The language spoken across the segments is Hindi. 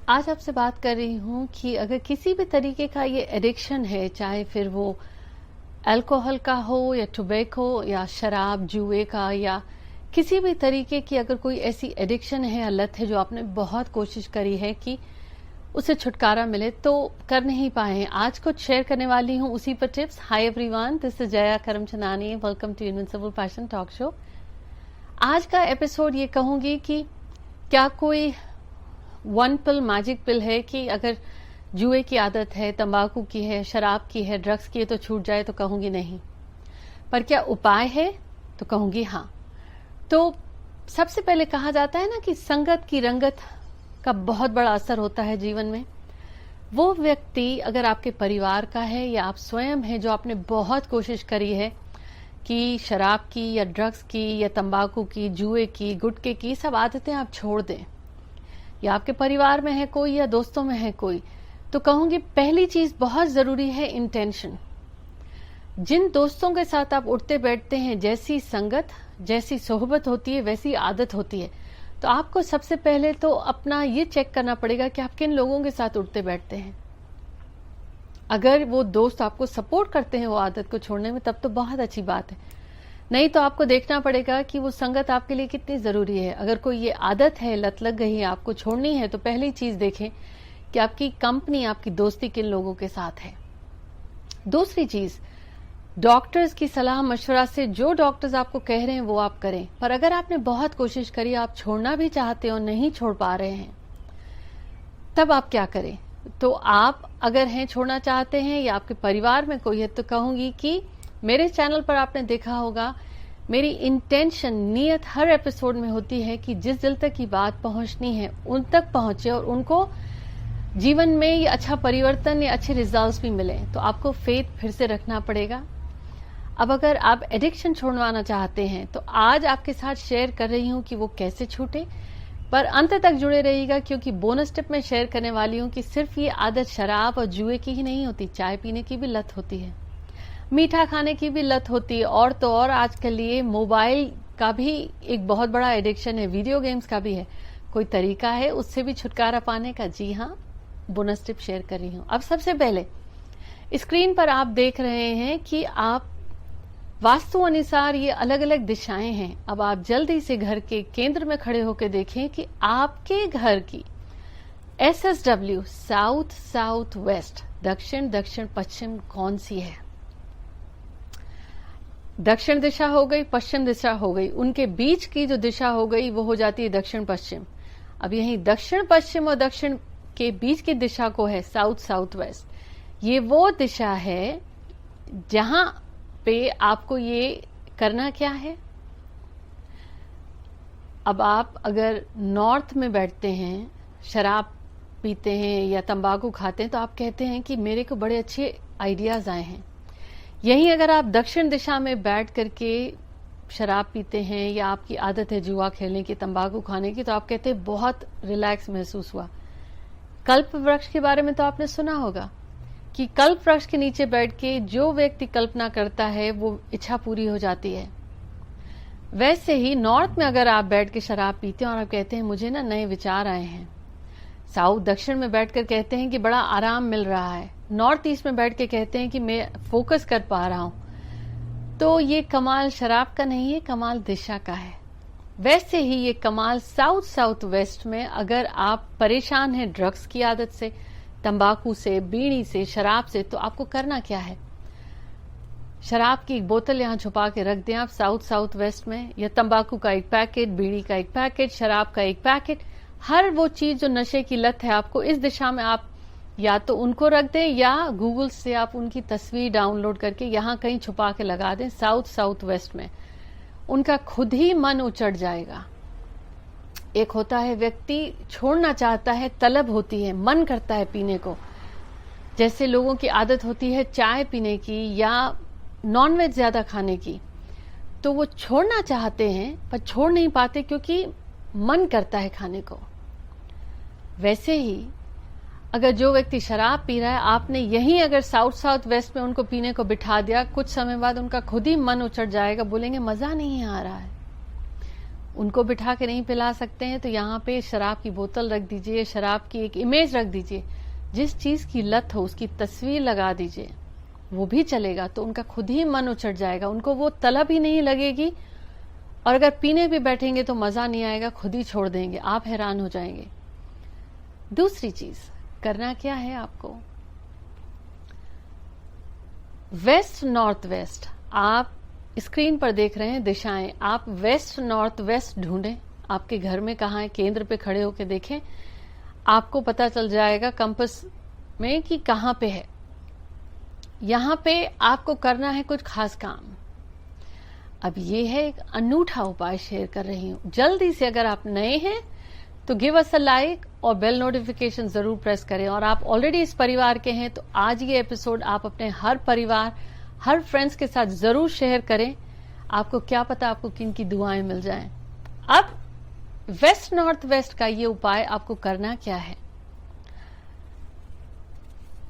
आज आपसे बात कर रही हूँ कि अगर किसी भी तरीके का ये एडिक्शन है, चाहे फिर वो अल्कोहल का हो या टोबैको या शराब जुए का या किसी भी तरीके की अगर कोई ऐसी एडिक्शन है या लत है जो आपने बहुत कोशिश करी है कि उससे छुटकारा मिले तो कर नहीं पाए हैं। आज कुछ शेयर करने वाली हूँ उसी पर tips. Hi everyone, this is Jaya Karamchandani. Welcome to invincible passion talk show. आज का एपिसोड ये कहूंगी कि क्या कोई वन पिल मैजिक पिल है कि अगर जुए की आदत है, तंबाकू की है, शराब की है, ड्रग्स की है तो छूट जाए, तो कहूंगी नहीं। पर क्या उपाय है तो कहूंगी हाँ। तो सबसे पहले कहा जाता है ना कि संगत की रंगत का बहुत बड़ा असर होता है जीवन में। वो व्यक्ति अगर आपके परिवार का है या आप स्वयं हैं जो आपने बहुत कोशिश करी है कि शराब की या ड्रग्स की या तंबाकू की, जुए की, गुटखे की सब आदतें आप छोड़ दें, या आपके परिवार में है कोई या दोस्तों में है कोई, तो कहूंगी पहली चीज बहुत जरूरी है इंटेंशन। जिन दोस्तों के साथ आप उठते बैठते हैं, जैसी संगत, जैसी सोहबत होती है वैसी आदत होती है। तो आपको सबसे पहले तो अपना ये चेक करना पड़ेगा कि आप किन लोगों के साथ उठते बैठते हैं। अगर वो दोस्त आपको सपोर्ट करते हैं वो आदत को छोड़ने में, तब तो बहुत अच्छी बात है। नहीं तो आपको देखना पड़ेगा कि वो संगत आपके लिए कितनी जरूरी है। अगर कोई ये आदत है, लत लग गई है, आपको छोड़नी है, तो पहली चीज देखें कि आपकी कंपनी, आपकी दोस्ती किन लोगों के साथ है। दूसरी चीज, डॉक्टर्स की सलाह मशवरा से जो डॉक्टर्स आपको कह रहे हैं वो आप करें। पर अगर आपने बहुत कोशिश करी, आप छोड़ना भी चाहते हो, नहीं छोड़ पा रहे हैं, तब आप क्या करें। तो आप अगर हैं छोड़ना चाहते हैं या आपके परिवार में कोई है, तो कहूंगी कि मेरे चैनल पर आपने देखा होगा मेरी इंटेंशन, नियत हर एपिसोड में होती है कि जिस दिल तक की बात पहुंचनी है उन तक पहुंचे और उनको जीवन में ये अच्छा परिवर्तन या अच्छे रिजल्ट्स भी मिले। तो आपको फेथ फिर से रखना पड़ेगा। अब अगर आप एडिक्शन छोड़वाना चाहते हैं तो आज आपके साथ शेयर कर रही हूं कि वो कैसे छूटे, पर अंत तक जुड़े रहिएगा क्योंकि बोनस टिप में शेयर करने वाली हूं कि सिर्फ ये आदत शराब और जुए की ही नहीं होती, चाय पीने की भी लत होती है, मीठा खाने की भी लत होती है, और तो और आजकल ये मोबाइल का भी एक बहुत बड़ा एडिक्शन है, वीडियो गेम्स का भी है। कोई तरीका है उससे भी छुटकारा पाने का? जी हाँ, बोनस टिप शेयर कर रही हूं। अब सबसे पहले स्क्रीन पर आप देख रहे हैं कि आप वास्तु अनुसार ये अलग अलग दिशाएं हैं। अब आप जल्दी से घर के केंद्र में खड़े होकर देखें कि आपके घर की SSW, साउथ साउथ वेस्ट, दक्षिण दक्षिण पश्चिम कौन सी है। दक्षिण दिशा हो गई, पश्चिम दिशा हो गई, उनके बीच की जो दिशा हो गई वो हो जाती है दक्षिण पश्चिम। अब यही दक्षिण पश्चिम और दक्षिण के बीच की दिशा को है साउथ साउथ वेस्ट। ये वो दिशा है जहां पे आपको ये करना क्या है। अब आप अगर नॉर्थ में बैठते हैं, शराब पीते हैं या तंबाकू खाते हैं, तो आप कहते हैं कि मेरे को बड़े अच्छे आइडियाज आए हैं। यहीं अगर आप दक्षिण दिशा में बैठ करके शराब पीते हैं या आपकी आदत है जुआ खेलने की, तंबाकू खाने की, तो आप कहते हैं बहुत रिलैक्स महसूस हुआ। कल्प वृक्ष के बारे में तो आपने सुना होगा कि कल्प वृक्ष के नीचे बैठ के जो व्यक्ति कल्पना करता है वो इच्छा पूरी हो जाती है। वैसे ही नॉर्थ में अगर आप बैठ के शराब पीते हैं और आप कहते हैं मुझे ना नए विचार आए हैं, साउथ दक्षिण में बैठकर कहते हैं कि बड़ा आराम मिल रहा है, नॉर्थ ईस्ट में बैठ के कहते हैं कि मैं फोकस कर पा रहा हूं, तो ये कमाल शराब का नहीं है, कमाल दिशा का है। वैसे ही ये कमाल साउथ साउथ वेस्ट में अगर आप परेशान हैं ड्रग्स की आदत से, तंबाकू से, बीड़ी से, शराब से, तो आपको करना क्या है। शराब की एक बोतल यहां छुपा के रख दें आप साउथ साउथ वेस्ट में, या तंबाकू का एक पैकेट, बीड़ी का एक पैकेट, शराब का एक पैकेट, हर वो चीज जो नशे की लत है आपको इस दिशा में आप या तो उनको रख दें या गूगल से आप उनकी तस्वीर डाउनलोड करके यहां कहीं छुपा के लगा दें साउथ साउथ वेस्ट में। उनका खुद ही मन उचट जाएगा। एक होता है व्यक्ति छोड़ना चाहता है, तलब होती है, मन करता है पीने को, जैसे लोगों की आदत होती है चाय पीने की या नॉनवेज ज्यादा खाने की, तो वो छोड़ना चाहते हैं पर छोड़ नहीं पाते क्योंकि मन करता है खाने को। वैसे ही अगर जो व्यक्ति शराब पी रहा है, आपने यहीं अगर साउथ साउथ वेस्ट में उनको पीने को बिठा दिया, कुछ समय बाद उनका खुद ही मन उचट जाएगा, बोलेंगे मजा नहीं आ रहा है। उनको बिठा के नहीं पिला सकते हैं तो यहाँ पे शराब की बोतल रख दीजिए, शराब की एक इमेज रख दीजिए, जिस चीज की लत हो उसकी तस्वीर लगा दीजिए, वो भी चलेगा। तो उनका खुद ही मन उचट जाएगा, उनको वो तलब ही नहीं लगेगी, और अगर पीने भी बैठेंगे तो मजा नहीं आएगा, खुद ही छोड़ देंगे, आप हैरान हो जाएंगे। दूसरी चीज करना क्या है आपको, वेस्ट नॉर्थ वेस्ट, आप स्क्रीन पर देख रहे हैं दिशाएं, आप वेस्ट नॉर्थ वेस्ट ढूंढें। आपके घर में कहाँ है, केंद्र पे खड़े होकर देखें, आपको पता चल जाएगा कंपास में कि कहाँ पे है। यहां पे आपको करना है कुछ खास काम। अब ये है एक अनूठा उपाय शेयर कर रही हूं, जल्दी से अगर आप नए हैं तो गिव अस अ लाइक और बेल नोटिफिकेशन जरूर प्रेस करें, और आप ऑलरेडी इस परिवार के हैं तो आज ये एपिसोड आप अपने हर परिवार, हर फ्रेंड्स के साथ जरूर शेयर करें। आपको क्या पता आपको किन की दुआएं मिल जाएं। अब वेस्ट नॉर्थ वेस्ट का ये उपाय आपको करना क्या है,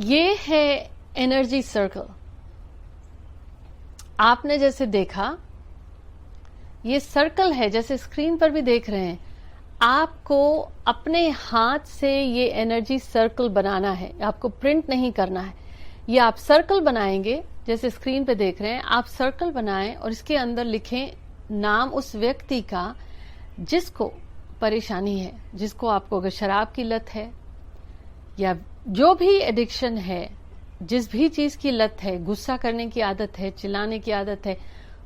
ये है एनर्जी सर्कल। आपने जैसे देखा ये सर्कल है, जैसे स्क्रीन पर भी देख रहे हैं, आपको अपने हाथ से ये एनर्जी सर्कल बनाना है, आपको प्रिंट नहीं करना है। ये आप सर्कल बनाएंगे, जैसे स्क्रीन पे देख रहे हैं, आप सर्कल बनाएं और इसके अंदर लिखें नाम उस व्यक्ति का जिसको परेशानी है, जिसको आपको अगर शराब की लत है या जो भी एडिक्शन है, जिस भी चीज की लत है, गुस्सा करने की आदत है, चिल्लाने की आदत है,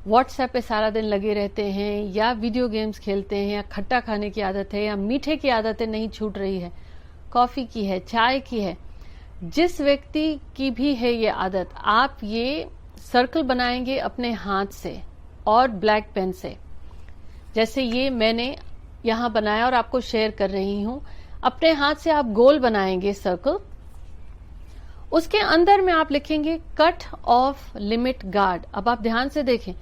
व्हाट्सएप पे सारा दिन लगे रहते हैं, या वीडियो गेम्स खेलते हैं, या खट्टा खाने की आदत है, या मीठे की आदतें नहीं छूट रही है, कॉफी की है, चाय की है, जिस व्यक्ति की भी है ये आदत, आप ये सर्कल बनाएंगे अपने हाथ से और ब्लैक पेन से। जैसे ये मैंने यहां बनाया और आपको शेयर कर रही हूं। अपने हाथ से आप गोल बनाएंगे सर्कल, उसके अंदर में आप लिखेंगे कट ऑफ लिमिट गार्ड। अब आप ध्यान से देखें,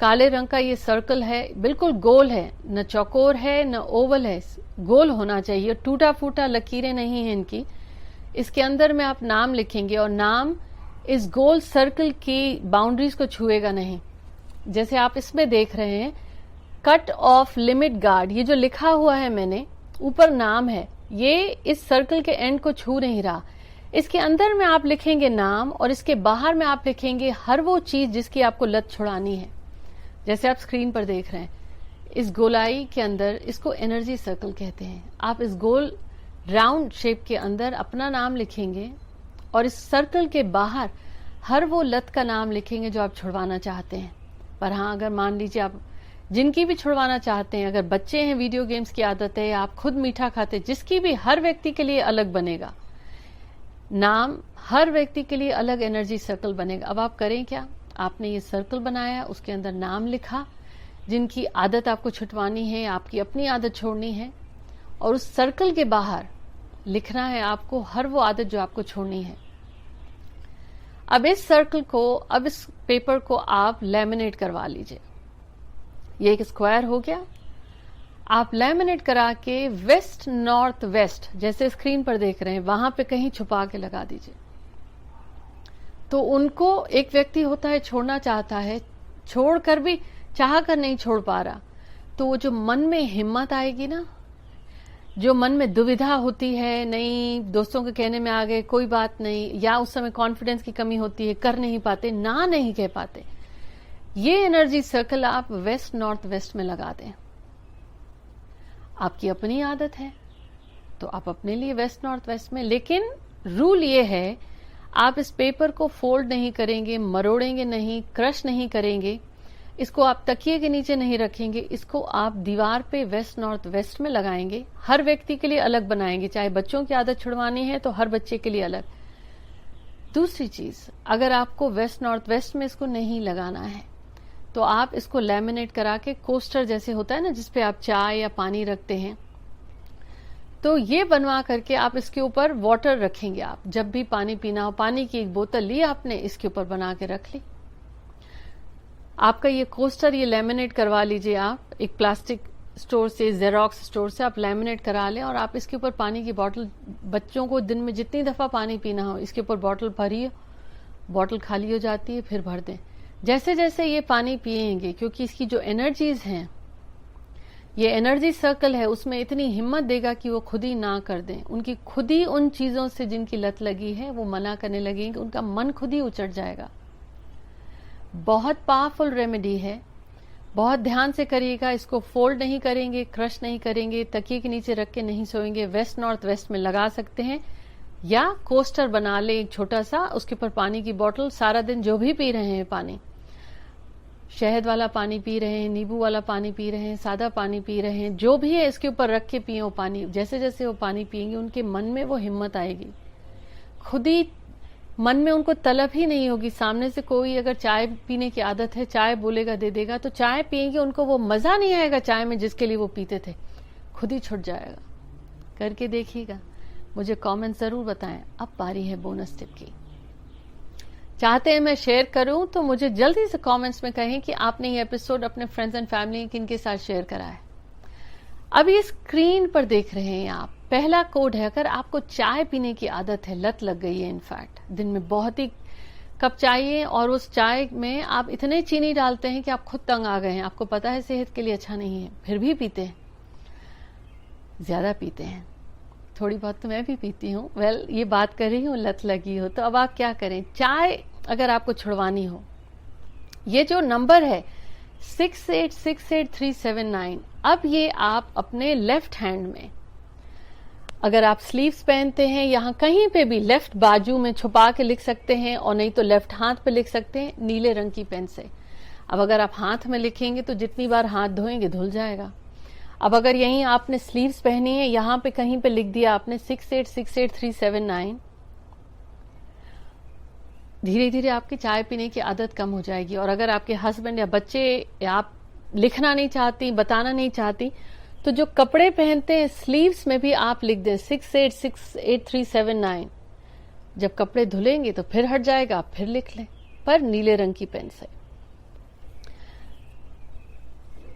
काले रंग का ये सर्कल है, बिल्कुल गोल है, न चौकोर है न ओवल है, गोल होना चाहिए, टूटा फूटा लकीरें नहीं है इनकी। इसके अंदर में आप नाम लिखेंगे और नाम इस गोल सर्कल की बाउंड्रीज को छुएगा नहीं। जैसे आप इसमें देख रहे हैं कट ऑफ लिमिट गार्ड, ये जो लिखा हुआ है मैंने, ऊपर नाम है, ये इस सर्कल के एंड को छू नहीं रहा। इसके अंदर में आप लिखेंगे नाम और इसके बाहर में आप लिखेंगे हर वो चीज जिसकी आपको लत छुड़ानी है। जैसे आप स्क्रीन पर देख रहे हैं, इस गोलाई के अंदर, इसको एनर्जी सर्कल कहते हैं। आप इस गोल राउंड शेप के अंदर अपना नाम लिखेंगे और इस सर्कल के बाहर हर वो लत का नाम लिखेंगे जो आप छुड़वाना चाहते हैं। पर हाँ, अगर मान लीजिए आप जिनकी भी छुड़वाना चाहते हैं, अगर बच्चे हैं, वीडियो गेम्स की आदत है, आप खुद मीठा खाते, जिसकी भी, हर व्यक्ति के लिए अलग बनेगा नाम, हर व्यक्ति के लिए अलग एनर्जी सर्कल बनेगा। अब आप करें क्या, आपने ये सर्कल बनाया, उसके अंदर नाम लिखा जिनकी आदत आपको छुटवानी है, आपकी अपनी आदत छोड़नी है, और उस सर्कल के बाहर लिखना है आपको हर वो आदत जो आपको छोड़नी है। अब इस सर्कल को, अब इस पेपर को आप लैमिनेट करवा लीजिए। ये एक स्क्वायर हो गया। आप लैमिनेट करा के वेस्ट नॉर्थ वेस्ट, जैसे स्क्रीन पर देख रहे हैं, वहां पे कहीं छुपा के लगा दीजिए। तो उनको, एक व्यक्ति होता है छोड़ना चाहता है, छोड़कर भी चाह कर नहीं छोड़ पा रहा, तो वो जो मन में हिम्मत आएगी ना, जो मन में दुविधा होती है, नहीं दोस्तों के कहने में आ गए, कोई बात नहीं, या उस समय कॉन्फिडेंस की कमी होती है, कर नहीं पाते, ना नहीं कह पाते, ये एनर्जी सर्कल आप वेस्ट नॉर्थ वेस्ट में लगा दें। आपकी अपनी आदत है तो आप अपने लिए वेस्ट नॉर्थ वेस्ट में, लेकिन रूल ये है आप इस पेपर को फोल्ड नहीं करेंगे, मरोड़ेंगे नहीं, क्रश नहीं करेंगे, इसको आप तकिए के नीचे नहीं रखेंगे, इसको आप दीवार पे वेस्ट नॉर्थ वेस्ट में लगाएंगे। हर व्यक्ति के लिए अलग बनाएंगे, चाहे बच्चों की आदत छुड़वानी है तो हर बच्चे के लिए अलग। दूसरी चीज, अगर आपको वेस्ट नॉर्थ वेस्ट में इसको नहीं लगाना है तो आप इसको लैमिनेट करा के, कोस्टर जैसे होता है ना जिसपे आप चाय या पानी रखते हैं, तो ये बनवा करके आप इसके ऊपर वाटर रखेंगे। आप जब भी पानी पीना हो, पानी की एक बोतल ली आपने, इसके ऊपर बना के रख ली। आपका ये कोस्टर, ये लैमिनेट करवा लीजिए आप एक प्लास्टिक स्टोर से, जेरोक्स स्टोर से आप लैमिनेट करा लें, और आप इसके ऊपर पानी की बोतल, बच्चों को दिन में जितनी दफा पानी पीना हो इसके ऊपर बोतल भरिए, बोतल खाली हो जाती है फिर भर दें। जैसे जैसे ये पानी पिएंगे, क्योंकि इसकी जो एनर्जीज हैं, ये एनर्जी सर्कल है, उसमें इतनी हिम्मत देगा कि वो खुद ही ना कर दें। उनकी खुद ही उन चीजों से जिनकी लत लगी है वो मना करने लगेंगे, उनका मन खुद ही उचट जाएगा। बहुत पावरफुल रेमेडी है, बहुत ध्यान से करिएगा। इसको फोल्ड नहीं करेंगे, क्रश नहीं करेंगे, तकिए के नीचे रख के नहीं सोएंगे। वेस्ट नॉर्थ वेस्ट में लगा सकते हैं या कोस्टर बना ले एक छोटा सा, उसके ऊपर पानी की बोतल, सारा दिन जो भी पी रहे हैं पानी, शहद वाला पानी पी रहे हैं, नींबू वाला पानी पी रहे हैं, सादा पानी पी रहे हैं, जो भी है इसके ऊपर रख के पिए वो पानी। जैसे जैसे वो पानी पिएंगे उनके मन में वो हिम्मत आएगी, खुद ही मन में उनको तलब ही नहीं होगी। सामने से कोई अगर चाय पीने की आदत है, चाय बोलेगा दे देगा, तो चाय पिएंगे, उनको वो मजा नहीं आएगा चाय में जिसके लिए वो पीते थे, खुद ही छुट जाएगा। करके देखिएगा, मुझे कमेंट जरूर बताएं। अब बारी है बोनस टिप की। चाहते हैं मैं शेयर करूं तो मुझे जल्दी से कमेंट्स में कहें कि आपने ये एपिसोड अपने फ्रेंड्स एंड फैमिली किन के साथ शेयर करा है। अब ये स्क्रीन पर देख रहे हैं आप, पहला कोड है, अगर आपको चाय पीने की आदत है, लत लग गई है, इनफैक्ट दिन में बहुत ही कप चाहिए और उस चाय में आप इतने चीनी डालते हैं कि आप खुद तंग आ गए हैं, आपको पता है सेहत के लिए अच्छा नहीं है, फिर भी पीते हैं, ज्यादा पीते हैं। थोड़ी बहुत तो मैं भी पीती हूँ। वेल, ये बात कर रही हूँ लत लगी हो तो। अब आप क्या करें, चाय अगर आपको छुड़वानी हो, ये जो नंबर है 686839, अब ये आप अपने लेफ्ट हैंड में, अगर आप स्लीव्स पहनते हैं, यहां कहीं पे भी लेफ्ट बाजू में छुपा के लिख सकते हैं, और नहीं तो लेफ्ट हाथ पे लिख सकते हैं नीले रंग की पेन से। अब अगर आप हाथ में लिखेंगे तो जितनी बार हाथ धोएंगे धुल जाएगा। अब अगर यहीं आपने स्लीव्स पहनी है, यहां पे कहीं पे लिख दिया आपने 686839, धीरे धीरे आपकी चाय पीने की आदत कम हो जाएगी। और अगर आपके हस्बैंड या बच्चे या आप लिखना नहीं चाहती, बताना नहीं चाहती, तो जो कपड़े पहनते हैं स्लीव्स में भी आप लिख दें 686839। जब कपड़े धुलेंगे तो फिर हट जाएगा, आप फिर लिख लें, पर नीले रंग की पेन से।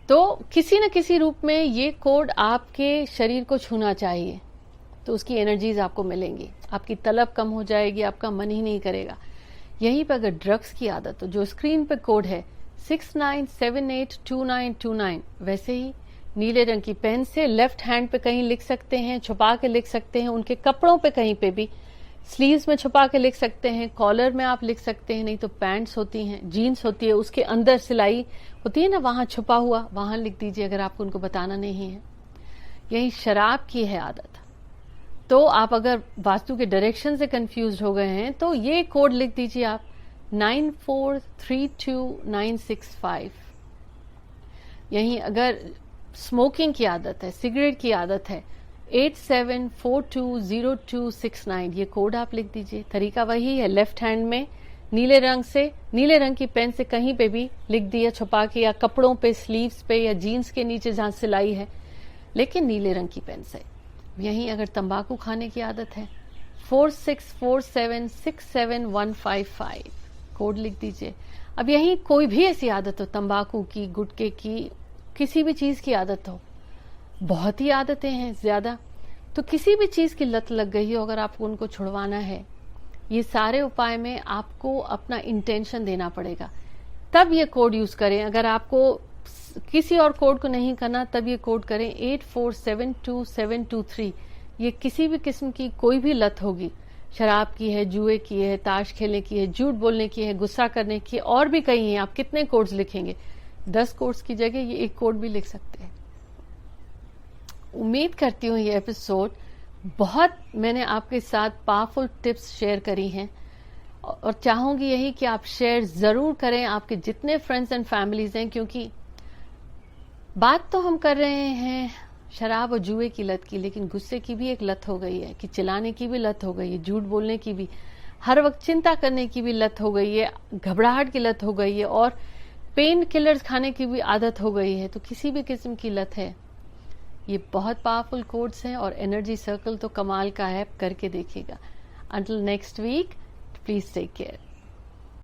तो किसी न किसी रूप में ये कोड आपके शरीर को छूना चाहिए, तो उसकी एनर्जीज आपको मिलेंगी, आपकी तलब कम हो जाएगी, आपका मन ही नहीं करेगा। यहीं पर अगर ड्रग्स की आदत, तो जो स्क्रीन पे कोड है 69782929, वैसे ही नीले रंग की पेन से लेफ्ट हैंड पे कहीं लिख सकते हैं, छुपा के लिख सकते हैं, उनके कपड़ों पे कहीं पे भी, स्लीव्स में छुपा के लिख सकते हैं, कॉलर में आप लिख सकते हैं, नहीं तो पैंट्स होती हैं, जीन्स होती है, उसके अंदर सिलाई होती है ना, वहां छुपा हुआ, वहां लिख दीजिए अगर आपको उनको बताना नहीं है। यही शराब की है आदत, तो आप अगर वास्तु के डायरेक्शन से कंफ्यूज हो गए हैं तो ये कोड लिख दीजिए आप 9432965। यहीं अगर स्मोकिंग की आदत है, सिगरेट की आदत है, 87420269, ये कोड आप लिख दीजिए। तरीका वही है, लेफ्ट हैंड में नीले रंग की पेन से कहीं पे भी लिख दिया छुपा के, या कपड़ों पे, स्लीव्स पे, या जीन्स के नीचे जहां सिलाई है, लेकिन नीले रंग की पेन से। यहीं अगर तंबाकू खाने की आदत है 4647671155, कोड लिख दीजिए। अब यहीं कोई भी ऐसी आदत हो, तंबाकू की, गुटखे की, किसी भी चीज की आदत हो, बहुत ही आदतें हैं ज्यादा, तो किसी भी चीज की लत लग गई हो, अगर आपको उनको छुड़वाना है, ये सारे उपाय में आपको अपना इंटेंशन देना पड़ेगा, तब ये कोड यूज करें। अगर आपको किसी और कोड को नहीं करना, तब ये कोड करें 84722723। ये किसी भी किस्म की कोई भी लत होगी, शराब की है, जुए की है, ताश खेलने की है, झूठ बोलने की है, गुस्सा करने की है, और भी कई हैं। आप कितने कोड्स लिखेंगे, 10 कोड्स की जगह ये एक कोड भी लिख सकते हैं। उम्मीद करती हूँ ये एपिसोड बहुत, मैंने आपके साथ पावरफुल टिप्स शेयर करी हैं, और चाहूंगी यही कि आप शेयर जरूर करें आपके जितने फ्रेंड्स एंड फैमिलीज हैं, क्योंकि बात तो हम कर रहे हैं शराब और जुए की लत की, लेकिन गुस्से की भी एक लत हो गई है, कि चिल्लाने की भी लत हो गई है, झूठ बोलने की भी, हर वक्त चिंता करने की भी लत हो गई है, घबराहट की लत हो गई है, और पेन किलर्स खाने की भी आदत हो गई है। तो किसी भी किस्म की लत है, ये बहुत पावरफुल कोड्स हैं, और एनर्जी सर्कल तो कमाल का है, करके देखिएगा। Until next week, please take care.